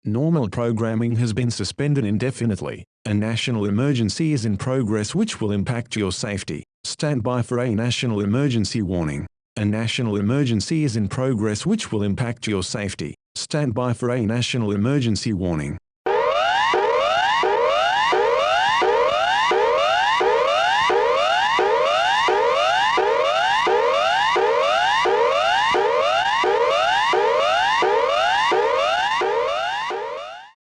Normal programming has been suspended indefinitely. A national emergency is in progress which will impact your safety. Stand by for a national emergency warning. A national emergency is in progress which will impact your safety. Stand by for a national emergency warning.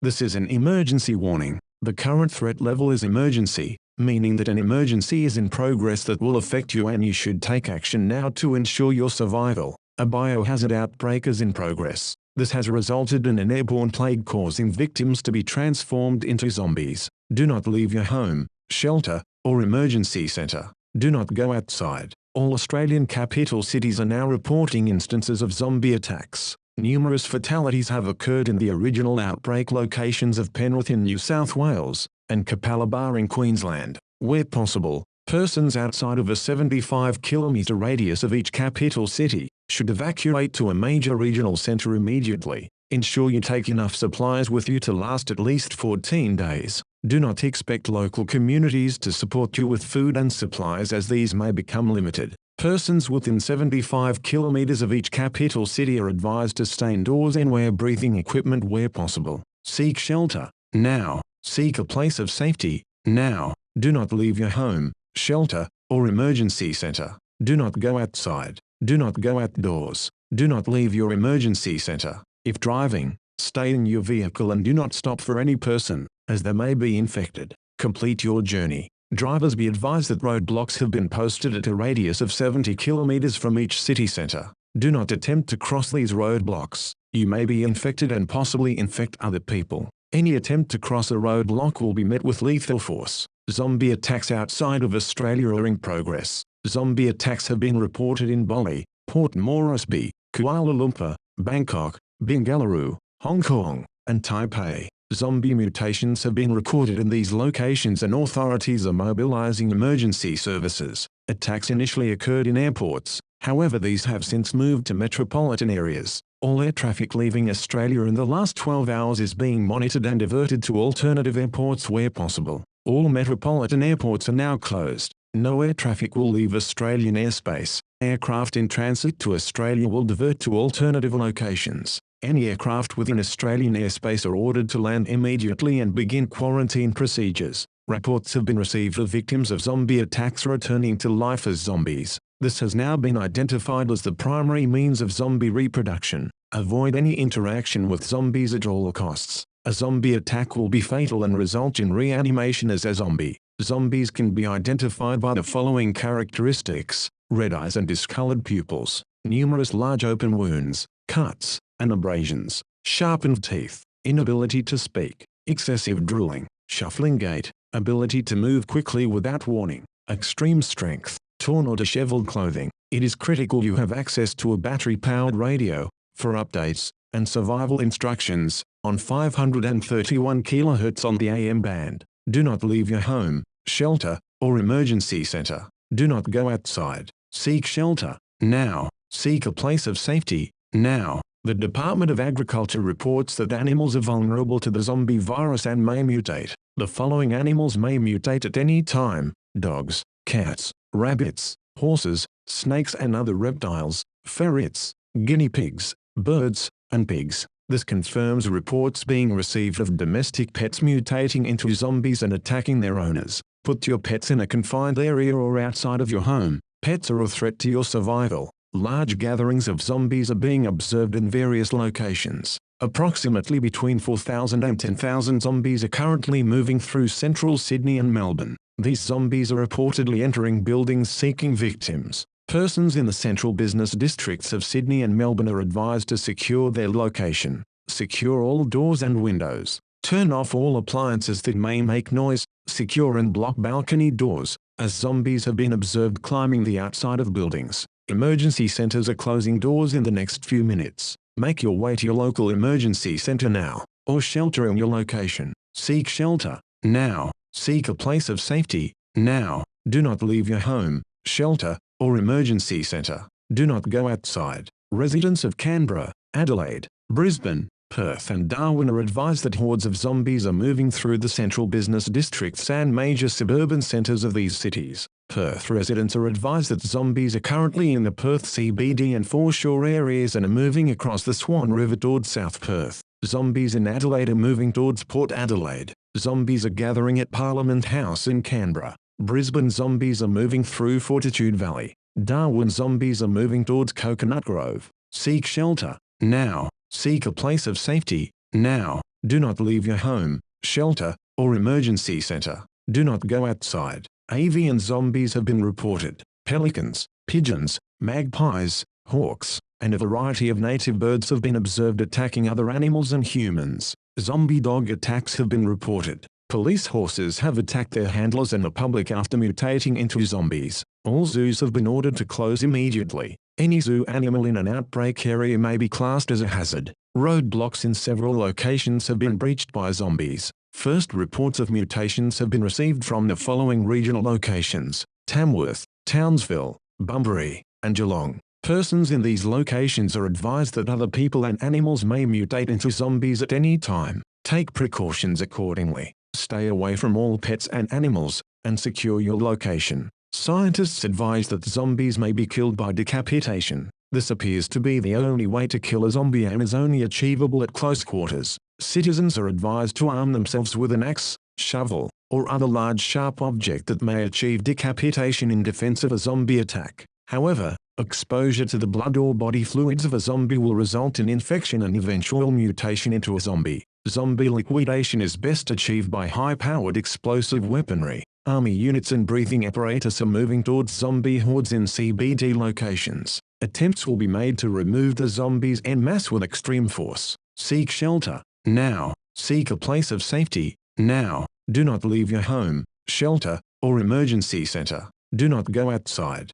This is an emergency warning. The current threat level is emergency, meaning that an emergency is in progress that will affect you and you should take action now to ensure your survival. A biohazard outbreak is in progress. This has resulted in an airborne plague causing victims to be transformed into zombies. Do not leave your home, shelter, or emergency center. Do not go outside. All Australian capital cities are now reporting instances of zombie attacks. Numerous fatalities have occurred in the original outbreak locations of Penrith in New South Wales and Capalaba in Queensland. Where possible, persons outside of a 75-kilometre radius of each capital city should evacuate to a major regional centre immediately. Ensure you take enough supplies with you to last at least 14 days. Do not expect local communities to support you with food and supplies as these may become limited. Persons within 75 kilometers of each capital city are advised to stay indoors and wear breathing equipment where possible. Seek shelter now. Seek a place of safety now. Do not leave your home, shelter, or emergency center. Do not go outside. Do not go outdoors. Do not leave your emergency center. If driving, stay in your vehicle and do not stop for any person, as they may be infected. Complete your journey. Drivers be advised that roadblocks have been posted at a radius of 70 kilometers from each city center. Do not attempt to cross these roadblocks. You may be infected and possibly infect other people. Any attempt to cross a roadblock will be met with lethal force. Zombie attacks outside of Australia are in progress. Zombie attacks have been reported in Bali, Port Moresby, Kuala Lumpur, Bangkok, Bengaluru, Hong Kong, and Taipei. Zombie mutations have been recorded in these locations and authorities are mobilizing emergency services. Attacks initially occurred in airports, however these have since moved to metropolitan areas. All air traffic leaving Australia in the last 12 hours is being monitored and diverted to alternative airports where possible. All metropolitan airports are now closed. No air traffic will leave Australian airspace. Aircraft in transit to Australia will divert to alternative locations. Any aircraft within Australian airspace are ordered to land immediately and begin quarantine procedures. Reports have been received of victims of zombie attacks returning to life as zombies. This has now been identified as the primary means of zombie reproduction. Avoid any interaction with zombies at all costs. A zombie attack will be fatal and result in reanimation as a zombie. Zombies can be identified by the following characteristics: red eyes and discolored pupils, numerous large open wounds, cuts, and abrasions, sharpened teeth, inability to speak, excessive drooling, shuffling gait, ability to move quickly without warning, extreme strength, torn or disheveled clothing. It is critical you have access to a battery-powered radio for updates and survival instructions on 531 kHz on the AM band. Do not leave your home, shelter, or emergency center. Do not go outside. Seek shelter now. Seek a place of safety now. The Department of Agriculture reports that animals are vulnerable to the zombie virus and may mutate. The following animals may mutate at any time: dogs, cats, rabbits, horses, snakes and other reptiles, ferrets, guinea pigs, birds, and pigs. This confirms reports being received of domestic pets mutating into zombies and attacking their owners. Put your pets in a confined area or outside of your home. Pets are a threat to your survival. Large gatherings of zombies are being observed in various locations. Approximately between 4,000 and 10,000 zombies are currently moving through central Sydney and Melbourne. These zombies are reportedly entering buildings seeking victims. Persons in the central business districts of Sydney and Melbourne are advised to secure their location. Secure all doors and windows. Turn off all appliances that may make noise. Secure and block balcony doors, as zombies have been observed climbing the outside of buildings. Emergency centers are closing doors in the next few minutes. Make your way to your local emergency center now, or shelter in your location. Seek shelter now. Seek a place of safety now. Do not leave your home, shelter, or emergency center. Do not go outside. Residents of Canberra, Adelaide, Brisbane, Perth and Darwin are advised that hordes of zombies are moving through the central business districts and major suburban centres of these cities. Perth residents are advised that zombies are currently in the Perth CBD and foreshore areas and are moving across the Swan River towards South Perth. Zombies in Adelaide are moving towards Port Adelaide. Zombies are gathering at Parliament House in Canberra. Brisbane zombies are moving through Fortitude Valley. Darwin zombies are moving towards Coconut Grove. Seek shelter now. Seek a place of safety now. Do not leave your home, shelter, or emergency centre. Do not go outside. Avian zombies have been reported. Pelicans, pigeons, magpies, hawks, and a variety of native birds have been observed attacking other animals and humans. Zombie dog attacks have been reported. Police horses have attacked their handlers and the public after mutating into zombies. All zoos have been ordered to close immediately. Any zoo animal in an outbreak area may be classed as a hazard. Roadblocks in several locations have been breached by zombies. First reports of mutations have been received from the following regional locations: Tamworth, Townsville, Bunbury, and Geelong. Persons in these locations are advised that other people and animals may mutate into zombies at any time. Take precautions accordingly. Stay away from all pets and animals, and secure your location. Scientists advise that zombies may be killed by decapitation. This appears to be the only way to kill a zombie and is only achievable at close quarters. Citizens are advised to arm themselves with an axe, shovel, or other large sharp object that may achieve decapitation in defense of a zombie attack. However, exposure to the blood or body fluids of a zombie will result in infection and eventual mutation into a zombie. Zombie liquidation is best achieved by high-powered explosive weaponry. Army units and breathing apparatus are moving towards zombie hordes in CBD locations. Attempts will be made to remove the zombies en masse with extreme force. Seek shelter now. Seek a place of safety now. Do not leave your home, shelter, or emergency centre. Do not go outside.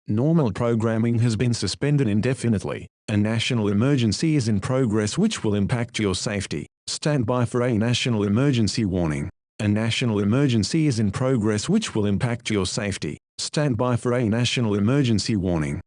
Normal programming has been suspended indefinitely. A national emergency is in progress which will impact your safety. Stand by for a national emergency warning. A national emergency is in progress which will impact your safety. Stand by for a national emergency warning.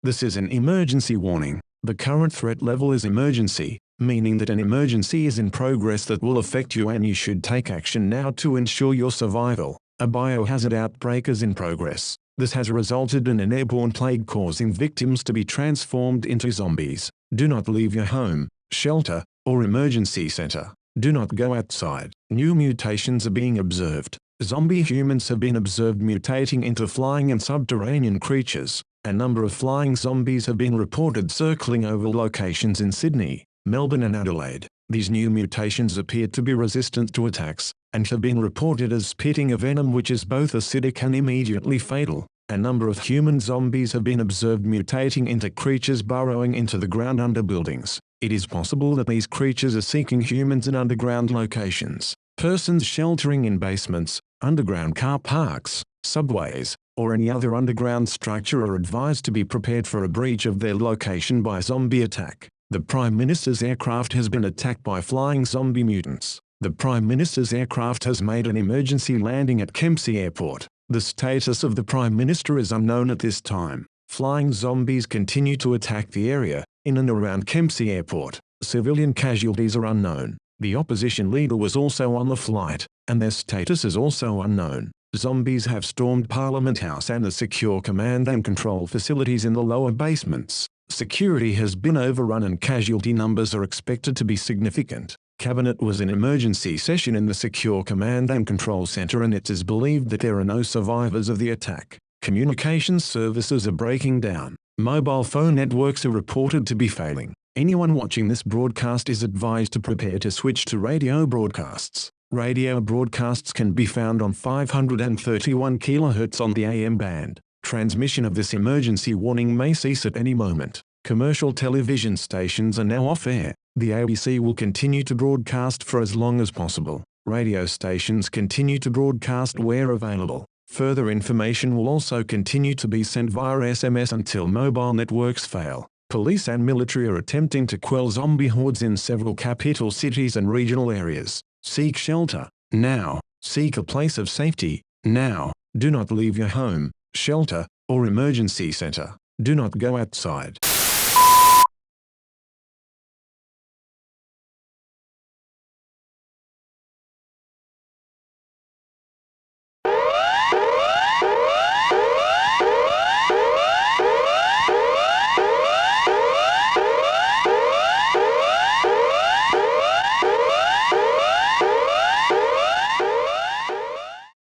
This is an emergency warning. The current threat level is emergency, meaning that an emergency is in progress that will affect you and you should take action now to ensure your survival. A biohazard outbreak is in progress. This has resulted in an airborne plague causing victims to be transformed into zombies. Do not leave your home, shelter, or emergency center. Do not go outside. New mutations are being observed. Zombie humans have been observed mutating into flying and subterranean creatures. A number of flying zombies have been reported circling over locations in Sydney, Melbourne and Adelaide. These new mutations appear to be resistant to attacks, and have been reported as spitting a venom which is both acidic and immediately fatal. A number of human zombies have been observed mutating into creatures burrowing into the ground under buildings. It is possible that these creatures are seeking humans in underground locations. Persons sheltering in basements, underground car parks, subways, or any other underground structure are advised to be prepared for a breach of their location by zombie attack. The Prime Minister's aircraft has been attacked by flying zombie mutants. The Prime Minister's aircraft has made an emergency landing at Kempsey Airport. The status of the Prime Minister is unknown at this time. Flying zombies continue to attack the area, in and around Kempsey Airport. Civilian casualties are unknown. The opposition leader was also on the flight, and their status is also unknown. Zombies have stormed Parliament House and the secure command and control facilities in the lower basements. Security has been overrun and casualty numbers are expected to be significant. Cabinet was in emergency session in the secure command and control centre and it is believed that there are no survivors of the attack. Communications services are breaking down. Mobile phone networks are reported to be failing. Anyone watching this broadcast is advised to prepare to switch to radio broadcasts. Radio broadcasts can be found on 531 kHz on the AM band. Transmission of this emergency warning may cease at any moment. Commercial television stations are now off air. The ABC will continue to broadcast for as long as possible. Radio stations continue to broadcast where available. Further information will also continue to be sent via SMS until mobile networks fail. Police and military are attempting to quell zombie hordes in several capital cities and regional areas. Seek shelter now. Seek a place of safety now. Do not leave your home, shelter, or emergency center. Do not go outside.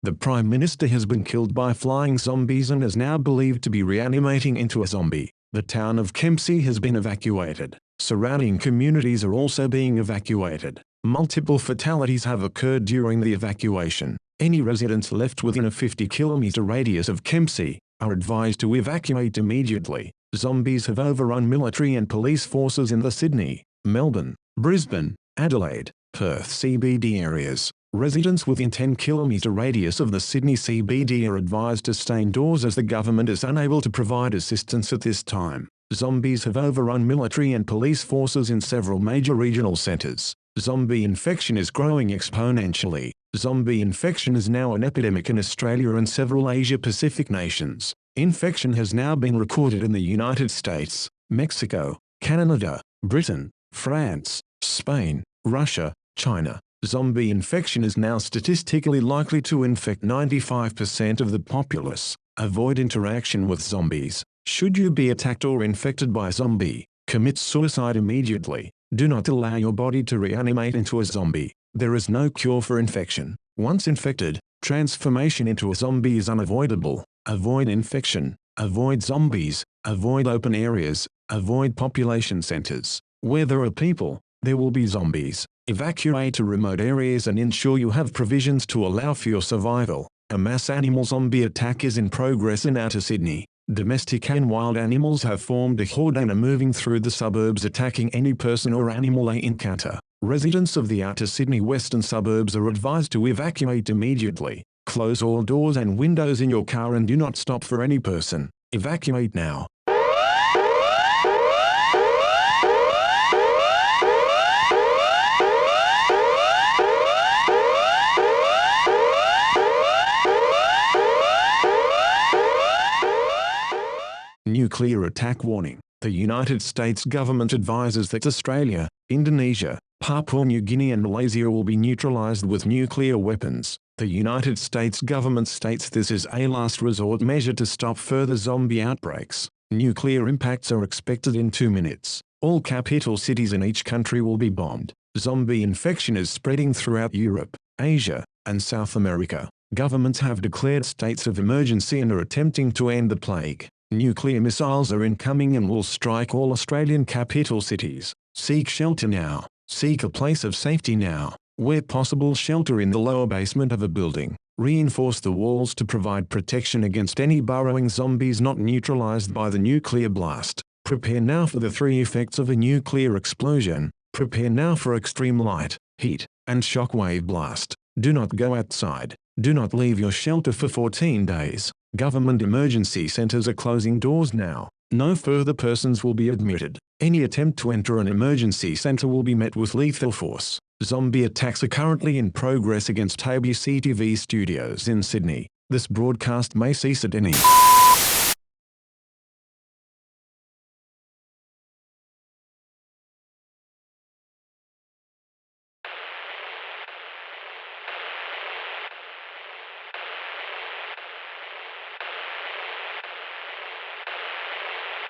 The Prime Minister has been killed by flying zombies and is now believed to be reanimating into a zombie. The town of Kempsey has been evacuated. Surrounding communities are also being evacuated. Multiple fatalities have occurred during the evacuation. Any residents left within a 50-kilometer radius of Kempsey are advised to evacuate immediately. Zombies have overrun military and police forces in the Sydney, Melbourne, Brisbane, Adelaide, Perth CBD areas. Residents within 10-kilometer radius of the Sydney CBD are advised to stay indoors as the government is unable to provide assistance at this time. Zombies have overrun military and police forces in several major regional centres. Zombie infection is growing exponentially. Zombie infection is now an epidemic in Australia and several Asia-Pacific nations. Infection has now been recorded in the United States, Mexico, Canada, Britain, France, Spain, Russia, China. Zombie infection is now statistically likely to infect 95% of the populace. Avoid interaction with zombies. Should you be attacked or infected by a zombie, commit suicide immediately. Do not allow your body to reanimate into a zombie. There is no cure for infection. Once infected, transformation into a zombie is unavoidable. Avoid infection. Avoid zombies. Avoid open areas. Avoid population centers. Where there are people, there will be zombies. Evacuate to remote areas and ensure you have provisions to allow for your survival. A mass animal zombie attack is in progress in Outer Sydney. Domestic and wild animals have formed a horde and are moving through the suburbs attacking any person or animal they encounter. Residents of the Outer Sydney western suburbs are advised to evacuate immediately. Close all doors and windows in your car and do not stop for any person. Evacuate now. Nuclear attack warning. The United States government advises that Australia, Indonesia, Papua New Guinea and Malaysia will be neutralized with nuclear weapons. The United States government states this is a last resort measure to stop further zombie outbreaks. Nuclear impacts are expected in 2 minutes. All capital cities in each country will be bombed. Zombie infection is spreading throughout Europe, Asia, and South America. Governments have declared states of emergency and are attempting to end the plague. Nuclear missiles are incoming and will strike all Australian capital cities. Seek shelter now. Seek a place of safety now. Where possible, shelter in the lower basement of a building. Reinforce the walls to provide protection against any burrowing zombies not neutralized by the nuclear blast. Prepare now for the 3 effects of a nuclear explosion. Prepare now for extreme light, heat, and shockwave blast. Do not go outside. Do not leave your shelter for 14 days. Government emergency centers are closing doors now. No further persons will be admitted. Any attempt to enter an emergency center will be met with lethal force. Zombie attacks are currently in progress against ABC TV studios in Sydney. This broadcast may cease at any